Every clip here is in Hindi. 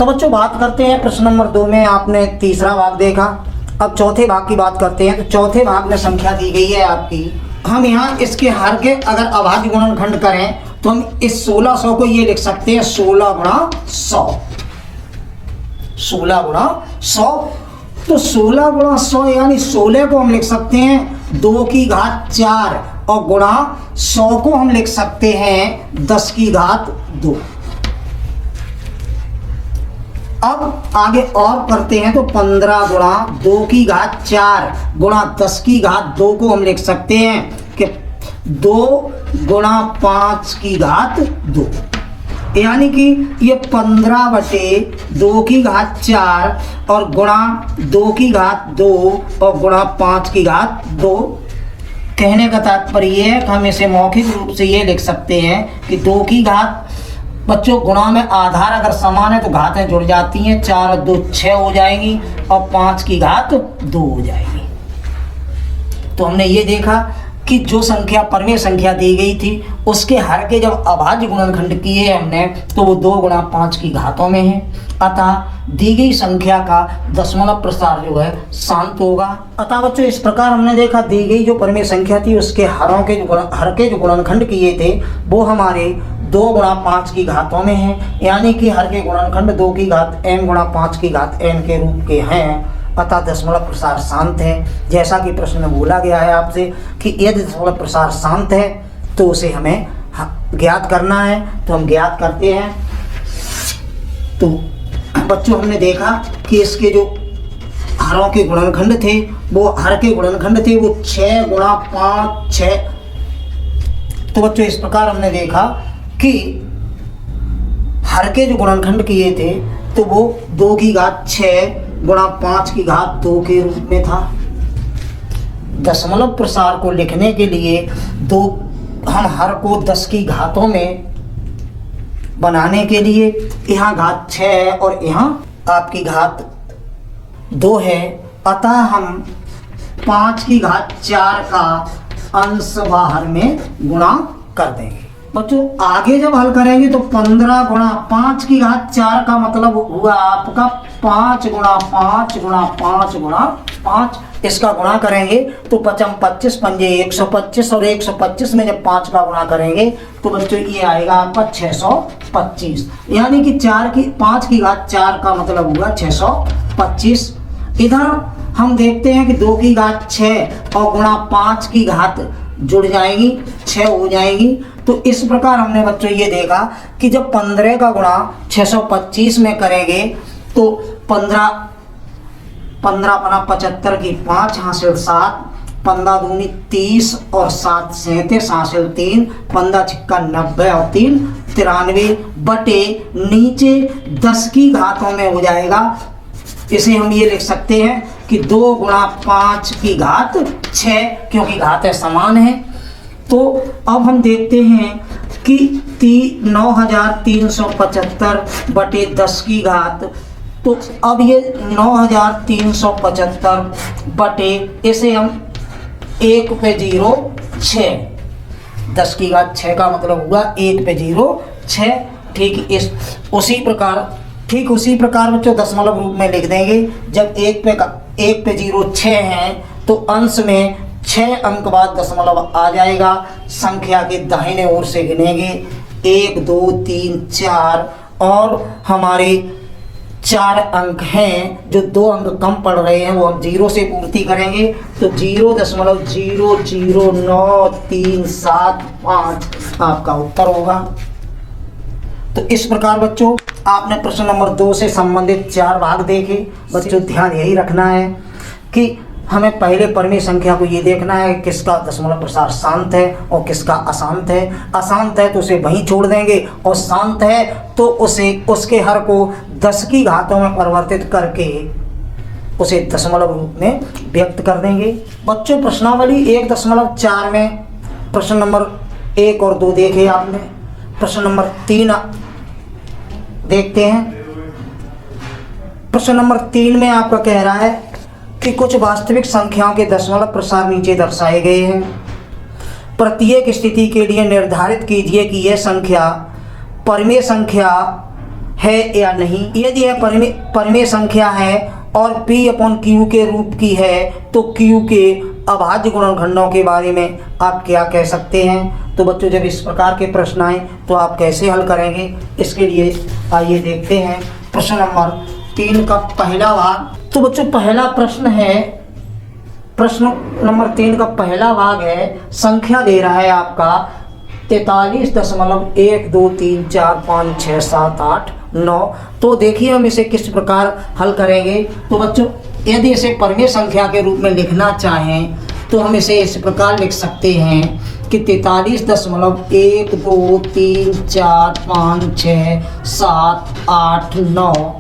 तो बच्चों बात करते हैं प्रश्न नंबर 2 में आपने तीसरा भाग देखा। अब चौथे भाग की बात करते हैं। तो चौथे भाग में संख्या दी गई है आपकी, हम यहाँ इसके हर के अगर अभाज्य गुणनखंड करें तो हम इस 1600 को ये लिख सकते हैं 16 गुणा 100। 16 गुणा 100, तो 16 गुणा 100 यानी 16 को हम लिख सकते हैं 2 की घात 4 और गुणा 100 को हम लिख सकते हैं 10 की घात 2। अब आगे और करते हैं तो 15 गुणा 2 की घात 4 गुणा 10 की घात 2 को हम लिख सकते हैं कि 2 गुणा 5 की घात 2, यानी कि ये 15 बटे 2 की घात 4 और गुणा 2 की घात 2 और गुणा 5 की घात 2। कहने का तात्पर्य ये है कि हम इसे मौखिक रूप से ये लिख सकते हैं कि 2 की घात, बच्चों गुणा में आधार अगर समान है तो घातें जुड़ जाती हैं, 4 और 2 6 हो जाएंगी और 5 की घात 2 हो जाएगी। तो हमने ये देखा कि जो संख्या परमेय संख्या दी गई थी उसके हर के जब अभाज्य गुणनखंड किए हमने तो वो 2 गुणा 5 की घातों में है। अतः दी गई संख्या का दशमलव प्रसार जो है शांत होगा। अतः बच्चों इस प्रकार हमने देखा दी गई जो परमेय संख्या थी उसके हर के जो गुणनखंड किए थे वो हमारे 2 गुणा 5 की घातों में है, यानी कि हर के गुणनखंड 2 की घात n गुणा 5 की घात n के रूप के हैं। अतः दशमलव प्रसार शांत है। जैसा कि प्रश्न में बोला गया है आपसे कि यदि दशमलव प्रसार शांत है तो उसे हमें ज्ञात करना है, तो हम ज्ञात करते हैं। तो बच्चों हमने देखा कि इसके जो हरों के गुणनखंड थे वो हर के गुणनखंड थे वो 6 गुणा 5 6। तो बच्चों इस प्रकार हमने देखा कि हर के जो गुणनखंड किए थे तो वो 2 की घात 6 गुणा 5 की घात 2 के रूप में था। दशमलव प्रसार को लिखने के लिए हम हर को 10 की घातों में बनाने के लिए यहाँ घात 6 है और यहाँ आपकी घात 2 है। अतः हम 5 की घात 4 का अंश बाहर में गुणा कर देंगे। बच्चों आगे जब हल करेंगे तो 15 गुणा 5 की घात 4 का मतलब हुआ आपका 5 गुणा 5 गुणा 5 गुणा 5। इसका गुणा करेंगे तो 5 25 पंजे 125 और 125 में जब 5 का गुणा करेंगे तो बच्चों ये आएगा आपका 625, यानी कि 5 की घात 4 का मतलब हुआ 625। इधर हम देखते हैं कि 2 की घात 6 और गुणा 5 की घात जुड़ जाएगी 6 हो जाएगी। तो इस प्रकार हमने बच्चों ये देखा कि जब 15 का गुणा 625 में करेंगे तो 15 पना 75 की 5 हासिल 7, 15 दूनी 30 और 7 37 हासिल 3, 15 छिक्का 90 और 3 93 बटे नीचे 10 की घातों में हो जाएगा। इसे हम ये लिख सकते हैं कि 2 गुणा 5 की घात 6, क्योंकि घातें समान हैं। तो अब हम देखते हैं कि 9375 बटे 10 की घात, तो अब ये 9375 बटे इसे हम 1 पे 0 6, 10 की घात 6 का मतलब हुआ 1 पे 0 6। ठीक उसी प्रकार बच्चों दशमलव रूप में लिख देंगे। जब 1 पे 0 6 है तो अंश में 6 अंक बाद दशमलव आ जाएगा। संख्या के दाहिने ओर से गिनेंगे 1 2 3 4 और हमारे 4 अंक हैं, जो 2 अंक कम पड़ रहे हैं वो हम 0 से पूर्ति करेंगे। तो 0.00937 आपका उत्तर होगा। तो इस प्रकार बच्चों आपने प्रश्न नंबर 2 से संबंधित 4 भाग देखे। बच्चों ध्यान यही रखना है कि हमें पहले परमेय संख्या को ये देखना है किसका दशमलव प्रसार शांत है और किसका अशांत है। अशांत है तो उसे वहीं छोड़ देंगे और शांत है तो उसके हर को 10 की घातों में परिवर्तित करके उसे दशमलव रूप में व्यक्त कर देंगे। बच्चों प्रश्नावली 1.4 में प्रश्न नंबर 1 और 2 देखे आपने। प्रश्न नंबर 3 देखते हैं। प्रश्न नंबर 3 में आपका कह रहा है कि कुछ वास्तविक संख्याओं के दशमलव प्रसार नीचे दर्शाए गए हैं। प्रत्येक स्थिति के लिए निर्धारित कीजिए कि यह संख्या परमेय संख्या है या नहीं। यदि यह परिमेय संख्या है और P अपॉन Q के रूप की है तो Q के अभाज्य गुणनखंडों के बारे में आप क्या कह सकते हैं। तो बच्चों जब इस प्रकार के प्रश्न आए तो आप कैसे हल करेंगे, इसके लिए आइए देखते हैं प्रश्न नंबर 3 का पहला भाग। तो बच्चों पहला प्रश्न है, प्रश्न नंबर 3 का पहला भाग है, संख्या दे रहा है आपका 43.123456789। तो देखिए हम इसे किस प्रकार हल करेंगे। तो बच्चों यदि इसे परिमेय संख्या के रूप में लिखना चाहें तो हम इसे इस प्रकार लिख सकते हैं कि 43.123456789।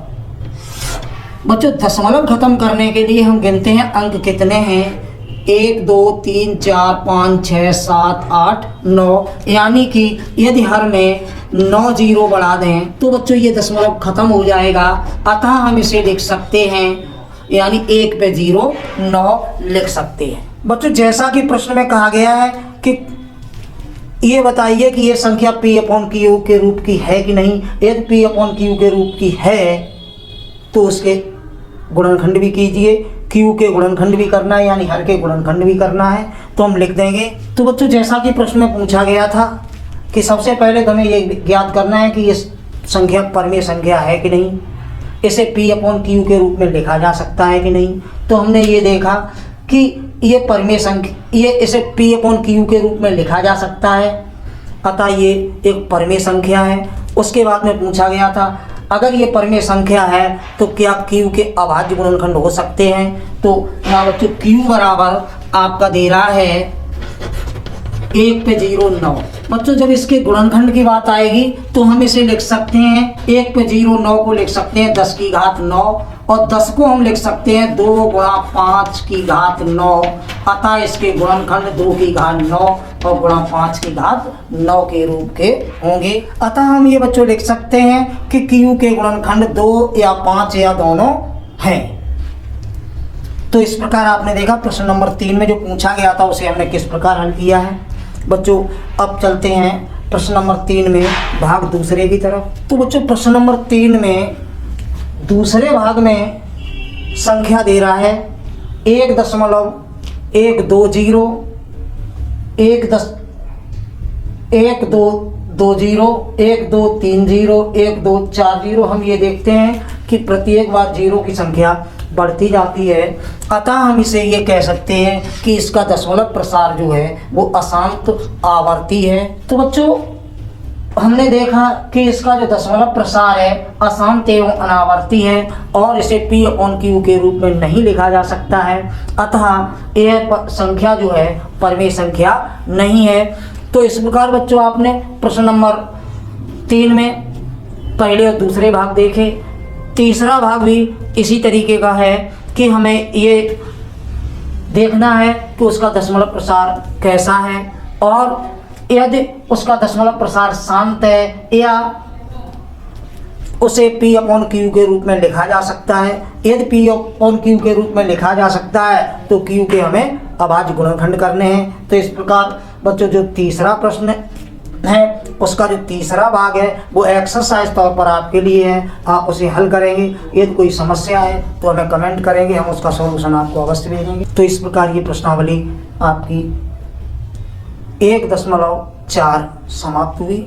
बच्चों दशमलव खत्म करने के लिए हम गिनते हैं अंक कितने हैं, 1 2 3 4 5 6 7 8 9, यानी कि यदि हर में 9 जीरो बढ़ा दें तो बच्चों ये दशमलव खत्म हो जाएगा। अतः हम इसे लिख सकते हैं, यानी 1 पे 0 9 लिख सकते हैं। बच्चों जैसा कि प्रश्न में कहा गया है कि ये बताइए कि ये संख्या P अपॉन Q के रूप की है कि नहीं। यदि P अपॉन Q के रूप की है तो उसके गुणनखंड भी कीजिए, Q के गुणनखंड भी करना है, यानी हर के गुणनखंड भी करना है। तो हम लिख देंगे। तो बच्चों जैसा कि प्रश्न में पूछा गया था कि सबसे पहले तो हमें ये ज्ञात करना है कि ये संख्या परिमेय संख्या है कि नहीं, इसे P अपॉन Q के रूप में लिखा जा सकता है कि नहीं। तो हमने ये देखा कि ये परिमेय संख्या, ये इसे P अपॉन Q के रूप में लिखा जा सकता है, अतः ये एक परिमेय संख्या है। उसके बाद में पूछा गया था अगर ये परिमेय संख्या है तो क्या Q के अभाज्य गुणनखंड हो सकते हैं। तो यहाँ बच्चों Q बराबर आपका दे रहा है 1 पे 0 9। बच्चों जब इसके गुणनखंड की बात आएगी तो हम इसे लिख सकते हैं 1 पे 0 9 को लिख सकते हैं 10 की घात 9, और 10 को हम लिख सकते हैं 2 गुणा 5 की घात 9। अतः इसके गुणनखंड 2 की घात 9 और गुणा 5 की घात 9 के रूप के होंगे। अतः हम ये बच्चों लिख सकते हैं कि Q के गुणनखंड 2 या 5 या दोनों हैं। तो इस प्रकार आपने देखा प्रश्न नंबर 3 में जो पूछा गया था उसे हमने किस प्रकार हल किया है। बच्चों अब चलते हैं प्रश्न नंबर 3 में भाग दूसरे की तरफ। तो बच्चों प्रश्न नंबर 3 में दूसरे भाग में संख्या दे रहा है 1.120 1 2 4 0। हम ये देखते हैं कि प्रत्येक बार जीरो की संख्या बढ़ती जाती है, अतः हम इसे ये कह सकते हैं कि इसका दशमलव प्रसार जो है वो अशांत आवर्ती है। तो बच्चों हमने देखा कि इसका जो दशमलव प्रसार है अशांत एवं अनावर्ती है और इसे P अपॉन Q के रूप में नहीं लिखा जा सकता है, अतः यह संख्या जो है परिमेय संख्या नहीं है। तो इस प्रकार बच्चों आपने प्रश्न नंबर 3 में पहले और दूसरे भाग देखे। तीसरा भाग भी इसी तरीके का है कि हमें ये देखना है कि उसका दशमलव प्रसार कैसा है और यदि उसका दशमलव प्रसार शांत है या उसे P अपॉन Q के रूप में लिखा जा सकता है। यदि P अपॉन Q के रूप में लिखा जा सकता है तो Q के हमें अभाज्य गुणनखंड करने हैं। तो इस प्रकार बच्चों जो तीसरा प्रश्न है उसका जो तीसरा भाग है वो एक्सरसाइज तौर पर आपके लिए है, आप उसे हल करेंगे। यदि कोई समस्या है तो हमें कमेंट करेंगे, हम उसका सॉल्यूशन आपको अवश्य भेजेंगे। तो इस प्रकार ये प्रश्नावली आपकी 1.4 समाप्त हुई।